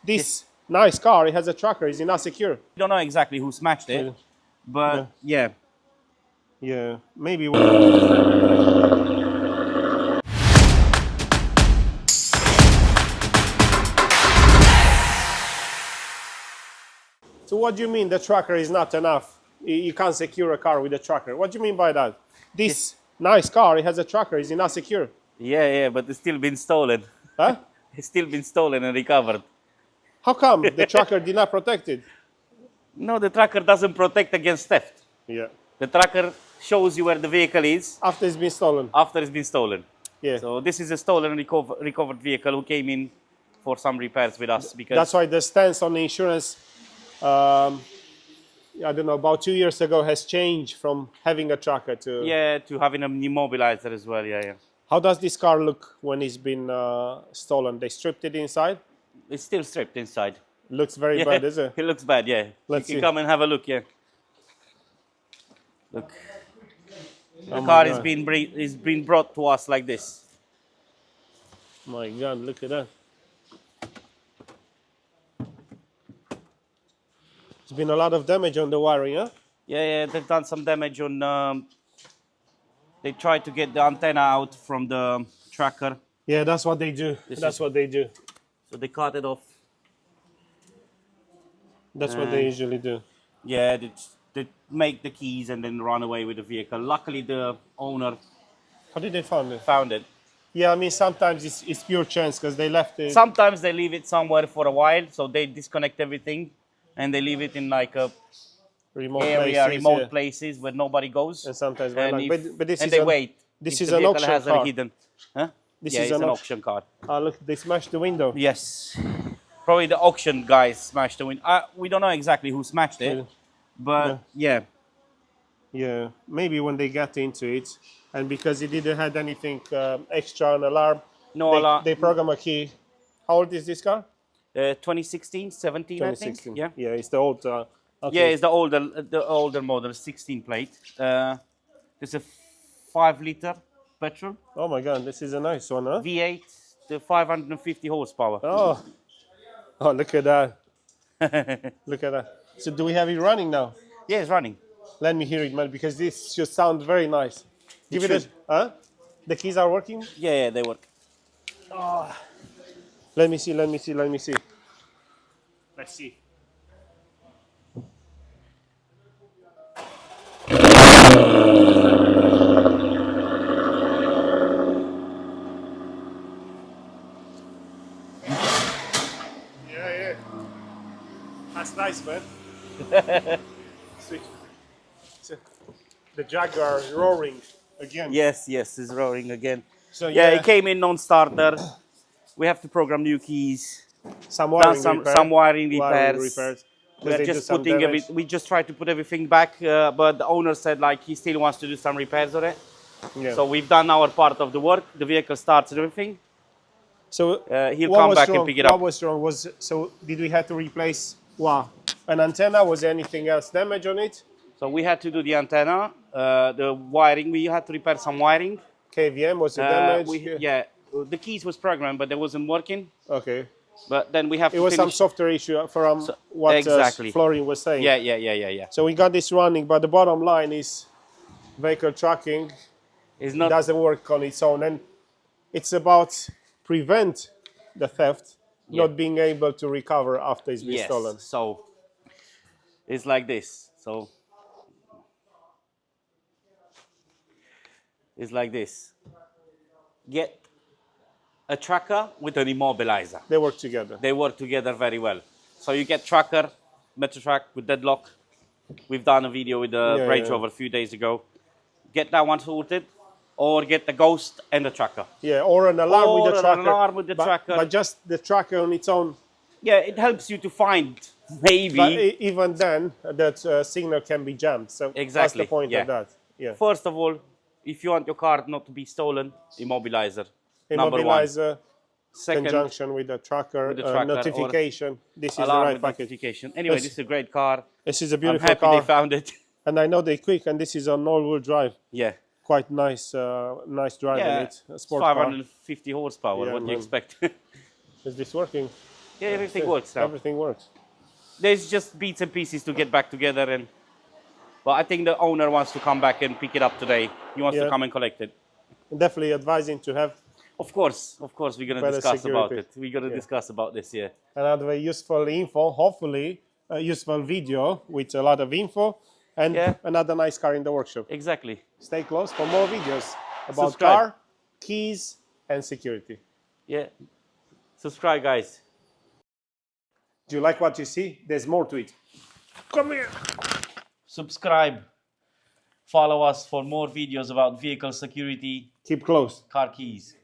This nice car, it has a tracker. Is it not secure? We don't know exactly who smashed it, but yeah. Yeah, maybe. So what do you mean the tracker is not enough? You can't secure a car with a tracker. What do you mean by that? This nice car, it has a tracker. Is it not secure? Yeah, but it's still been stolen. Huh? It's still been stolen and recovered. How come the tracker did not protect it? No, the tracker doesn't protect against theft. Yeah. The tracker shows you where the vehicle is After it's been stolen. after it's been stolen. Yeah. So this is a stolen and recovered vehicle who came in for some repairs with us because That's why the stance on the insurance, I don't know, about 2 years ago has changed from having a tracker to... yeah, to having an immobilizer as well. Yeah. How does this car look when it's been stolen? They stripped it inside? It's still stripped inside. Looks very bad, is it? It looks bad, yeah. Let's you see. can come and have a look, yeah. Look. The car is being brought to us like this. My God, look at that. There's been a lot of damage on the wiring, huh? Yeah, they've done some damage on... they tried to get the antenna out from the tracker. Yeah, that's what they do. That's what they do. So they cut it off. That's what they usually do. Yeah, they make the keys and then run away with the vehicle. Luckily, the owner How did they find it? found it. Yeah, I mean, sometimes it's pure chance because they left it. Sometimes they leave it somewhere for a while, so they disconnect everything and they leave it in like a remote places where nobody goes. And sometimes, and this is they wait. This if is the an vehicle auction has car. a hidden. Huh? This yeah, is it's an auction car. Oh, look, they smashed the window. Yes. Probably the auction guys smashed the window. We don't know exactly who smashed it, but yeah. Yeah, maybe when they got into it, and because it didn't have anything extra, an alarm, alarm. They program a key. How old is this car? 2016, 17, 2016. I think. Yeah. Yeah, it's the old. Okay. Yeah, it's the older model, 16 plate. It's a 5-liter petrol. Oh my God, this is a nice one, huh? V8, the 550 horsepower. Oh, look at that. Look at that. So do we have it running now? Yeah, it's running. Let me hear it, man, because this just sounds very nice. Give it a... Huh? The keys are working? Yeah, they work. Oh. Let me see. Let's see. Yeah. That's nice, man. The Jaguar roaring again. Yes, it's roaring again. So yeah, it came in non-starter. We have to program new keys. Some wiring some wiring repairs. We just tried to put everything back, but the owner said like he still wants to do some repairs on it. Yeah. So we've done our part of the work. The vehicle starts and everything. So he'll come back and pick it up. What was wrong? So did we have to replace an antenna? Was there anything else damage on it? So we had to do the antenna, the wiring. We had to repair some wiring. KVM was damaged. Yeah, the keys was programmed, but they wasn't working. Okay. But then we have to It was some software issue from what Florian was saying. Yeah. So we got this running, but the bottom line is vehicle tracking doesn't work on its own, and it's about prevent the theft, not being able to recover after it's been stolen. So it's like this. So it's like this. Get a tracker with an immobilizer. They work together. They work together very well. So you get tracker, MetroTrack with Deadlock. We've done a video with the Range Rover a few days ago. Get that one sorted, or get the Ghost and the tracker. Yeah, or an alarm with the tracker. An alarm with the tracker. But just the tracker on its own. Yeah, it helps you to find maybe. But even then, that signal can be jammed. So that's the point of that. Yeah. First of all, if you want your car not to be stolen, Immobilizer. Immobilizer, conjunction with the tracker, notification. This is the right package. Anyway, this is a great car. This is a beautiful car. I'm happy they found it. And I know they're quick, and this is an all-wheel drive. Yeah. Quite nice, nice drive in it. A sport 550 horsepower. What do you expect? Is this working? Yeah, everything works now. Everything works. There's just bits and pieces to get back together, and but I think the owner wants to come back and pick it up today. He wants to come and collect it. Definitely advising to have. Of course, we're gonna discuss about it. We're gonna discuss about this, yeah. Another useful info, hopefully a useful video with a lot of info, and another nice car in the workshop. Exactly. Stay close for more videos about car, keys, and security. Yeah. Subscribe, guys. Do you like what you see? There's more to it. Come here. Subscribe. Follow us for more videos about vehicle security. Keep close. Car keys.